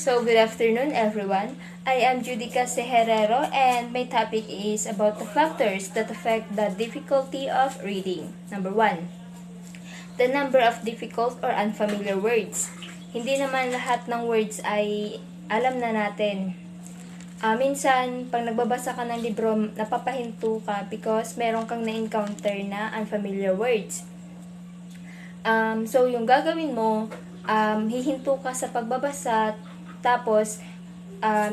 So, good afternoon everyone. I am Judica Seherero and my topic is about the factors that affect the difficulty of reading. Number 1, the number of difficult or unfamiliar words. Hindi naman lahat ng words ay alam na natin. Minsan, pag nagbabasa ka ng libro, napapahinto ka because meron kang na-encounter na unfamiliar words. So, yung gagawin mo, hihinto ka sa pagbabasa, tapos,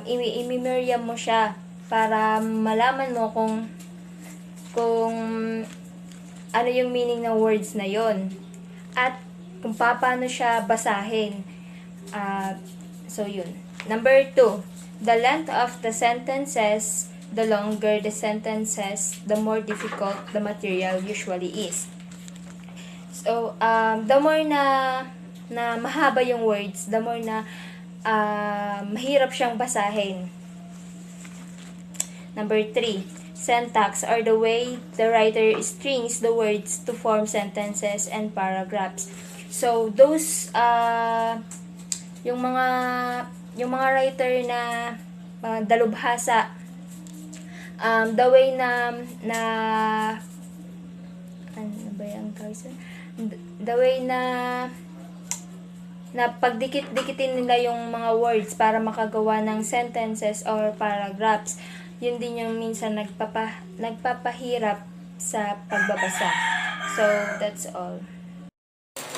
i-memorya mo siya para malaman mo kung ano yung meaning ng words na yon at kung paano siya basahin. So, yun. Number 2, the length of the sentences. The longer the sentences, the more difficult the material usually is. So, the more na mahaba yung words, the more na mahirap siyang basahin. Number 3, syntax or the way the writer strings the words to form sentences and paragraphs. So, those, yung mga writer na dalubhasa, the way na ano ba yung the way na pagdikit-dikitin nila yung mga words para makagawa ng sentences or paragraphs. Yun din yung minsan nagpapahirap sa pagbabasa. So, that's all.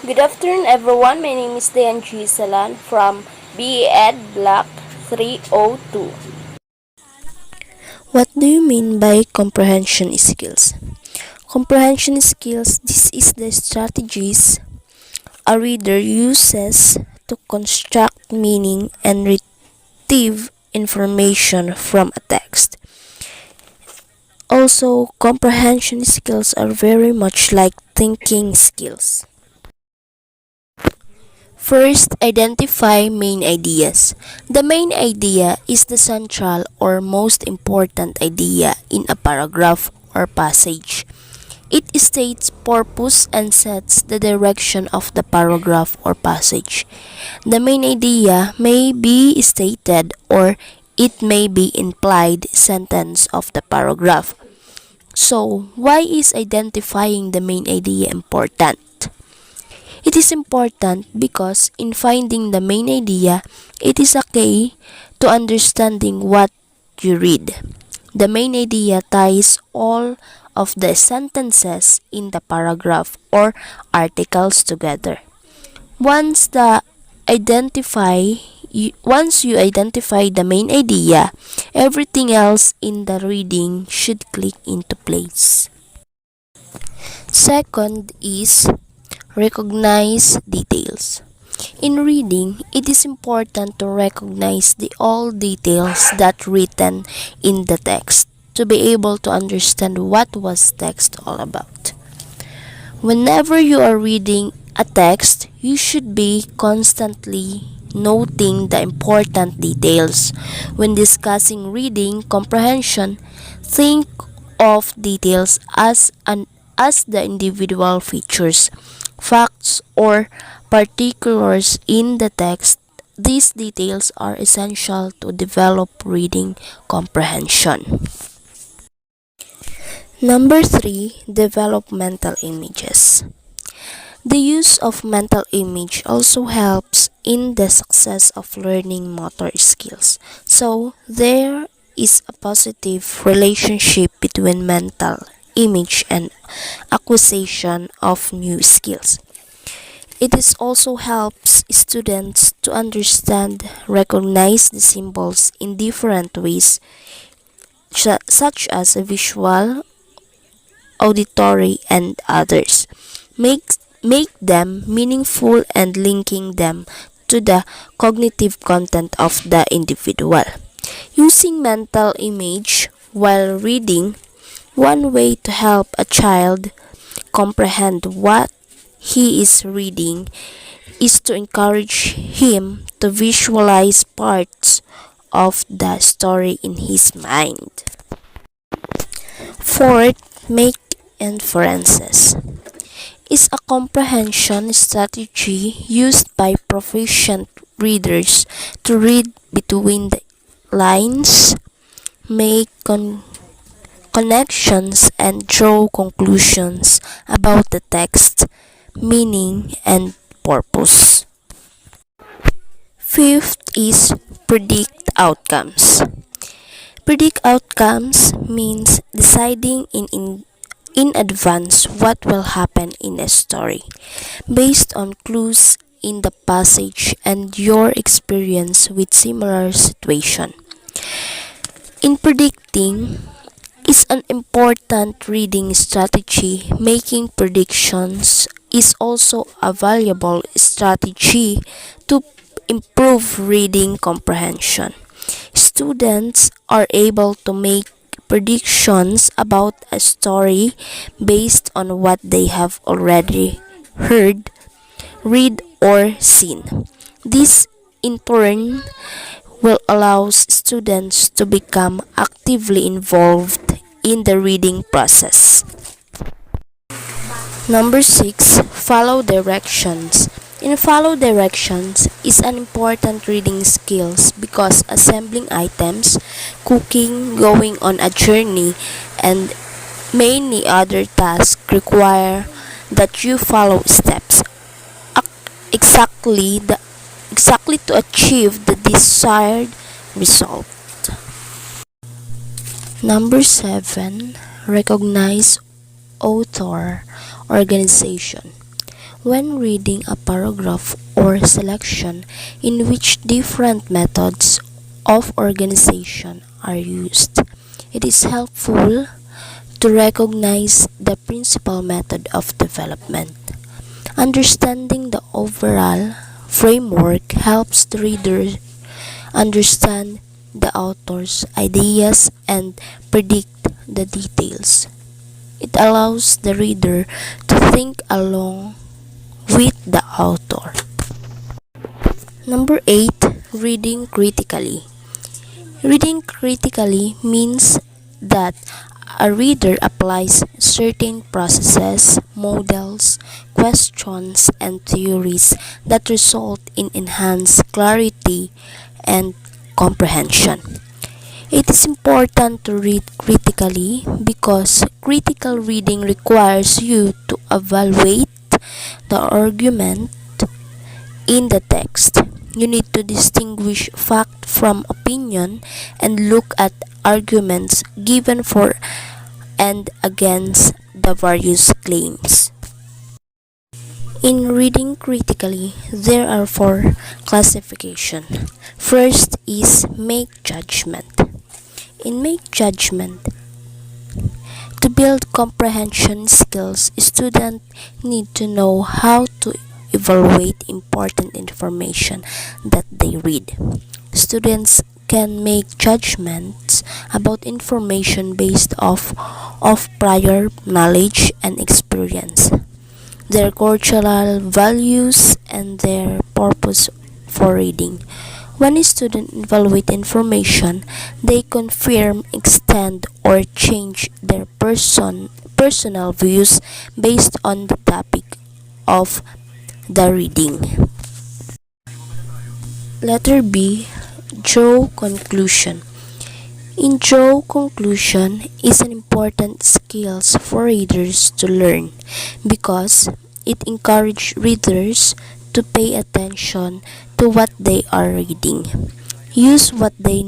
Good afternoon everyone, my name is Dayan G. Salan from BEd Block 302. What do you mean by comprehension skills? Comprehension skills, this is the strategies a reader uses to construct meaning and retrieve information from a text. Also, comprehension skills are very much like thinking skills. First, identify main ideas. The main idea is the central or most important idea in a paragraph or passage. It states purpose and sets the direction of the paragraph or passage. The main idea may be stated or it may be implied sentence of the paragraph. So, why is identifying the main idea important? It is important because in finding the main idea, it is a key to understanding what you read. The main idea ties all of the sentences in the paragraph or articles together. Once you identify the main idea, everything else in the reading should click into place. Second is recognize details. In reading, it is important to recognize all details that written in the text to be able to understand what was text all about. Whenever you are reading a text, you should be constantly noting the important details. When discussing reading comprehension, think of details as the individual features, facts, or particulars in the text. These details are essential to develop reading comprehension. Number 3, develop mental images. The use of mental image also helps in the success of learning motor skills. So, there is a positive relationship between mental image and acquisition of new skills. It is also helps students to understand, recognize the symbols in different ways, such as visual, auditory, and others. Make them meaningful and linking them to the cognitive content of the individual. Using mental image while reading, one way to help a child comprehend what he is reading is to encourage him to visualize parts of the story in his mind. Fourth, make inferences. Is a comprehension strategy used by proficient readers to read between the lines, make connections, and draw conclusions about the text, meaning, and purpose. Fifth is predict outcomes. Predict outcomes means deciding in advance what will happen in a story based on clues in the passage and your experience with similar situation. In predicting is an important reading strategy. Making predictions is also a valuable strategy to improve reading comprehension. Students are able to make predictions about a story based on what they have already heard, read, or seen. This in turn will allow students to become actively involved in the reading process. Number 6, follow directions. In follow directions is an important reading skills because assembling items, cooking, going on a journey, and many other tasks require that you follow steps exactly to achieve the desired result. Number 7, recognize author organization. When reading a paragraph or selection in which different methods of organization are used, it is helpful to recognize the principal method of development. Understanding the overall framework helps the reader understand the author's ideas and predict the details. It allows the reader to think along with the author. Number 8, reading critically. Reading critically means that a reader applies certain processes, models, questions, and theories that result in enhanced clarity and comprehension. It is important to read critically because critical reading requires you to evaluate the argument in the text. You need to distinguish fact from opinion and look at arguments given for and against the various claims. In reading critically, there are 4 classifications. First is make judgment. In make judgment, to build comprehension skills, students need to know how to evaluate important information that they read. Students can make judgments about information based of prior knowledge and experience, their cultural values, and their purpose for reading. When a student evaluates information, they confirm, extend, or change their personal views based on the topic of the reading. Letter B, draw conclusion. In draw conclusion is an important skills for readers to learn because it encourages readers to pay attention to what they are reading. Use what they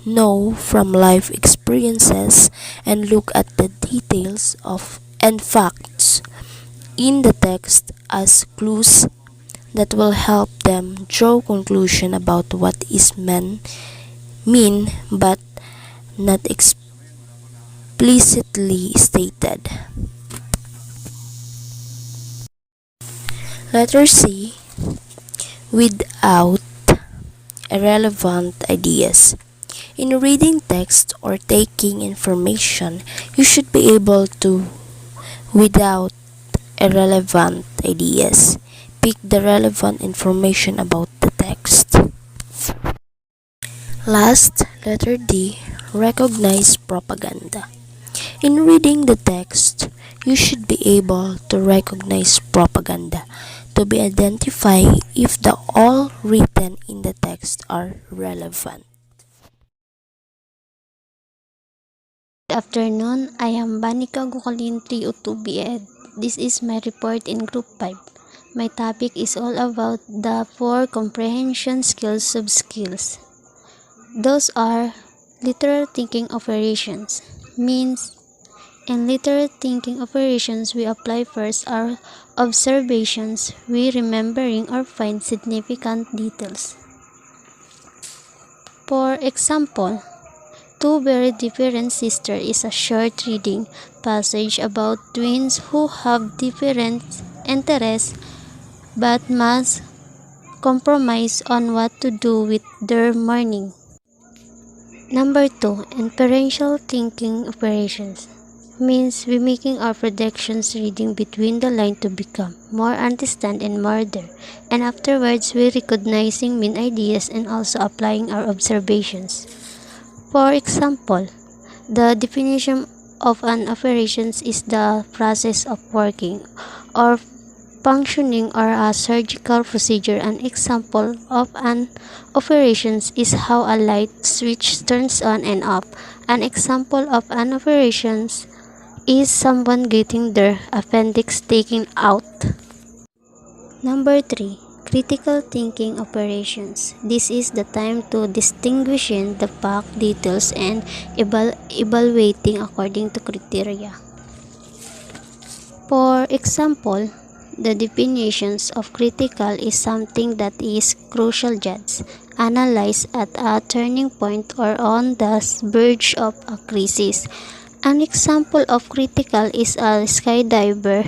know from life experiences and look at the details of and facts in the text as clues that will help them draw conclusion about what is mean but not explicitly stated. Letter C, without irrelevant ideas. In reading text or taking information, you should be able to, without irrelevant ideas, pick the relevant information about the text. Last, letter D, recognize propaganda. In reading the text, you should be able to recognize propaganda to be identified if the all written in the text context are relevant. Good afternoon, I am Banika Gukalin 302 Ed. This is my report in Group 5. My topic is all about the 4 comprehension skills sub-skills. Those are literal thinking operations. Means, in literal thinking operations, we apply first our observations, we remembering or find significant details. For example, Two Very Different Sisters is a short reading passage about twins who have different interests but must compromise on what to do with their morning. Number 2, inferential thinking operations means we making our predictions reading between the line to become more understand and more there, and afterwards we recognizing main ideas and also applying our observations. For example, the definition of an operations is the process of working or functioning or a surgical procedure. An example of an operations is how a light switch turns on and off. An example of an operations is someone getting their appendix taken out. Number 3. Critical thinking operations. This is the time to distinguishing the fact, details, and evaluating according to criteria. For example, the definitions of critical is something that is crucial judged, analyzed at a turning point or on the verge of a crisis. An example of critical is a skydiver.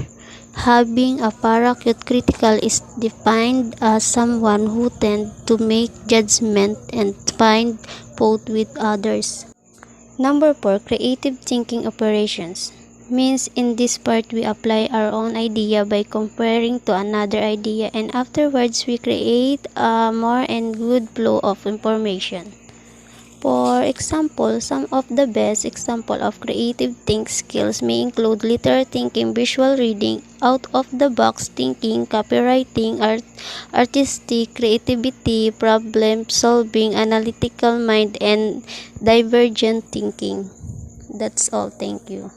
Having a parachute critical is defined as someone who tends to make judgment and find fault with others. Number 4, creative thinking operations means in this part we apply our own idea by comparing to another idea, and afterwards we create a more and good flow of information. For example, some of the best example of creative think skills may include literal thinking, visual reading, out-of-the-box thinking, copywriting, artistic creativity, problem solving, analytical mind, and divergent thinking. That's all. Thank you.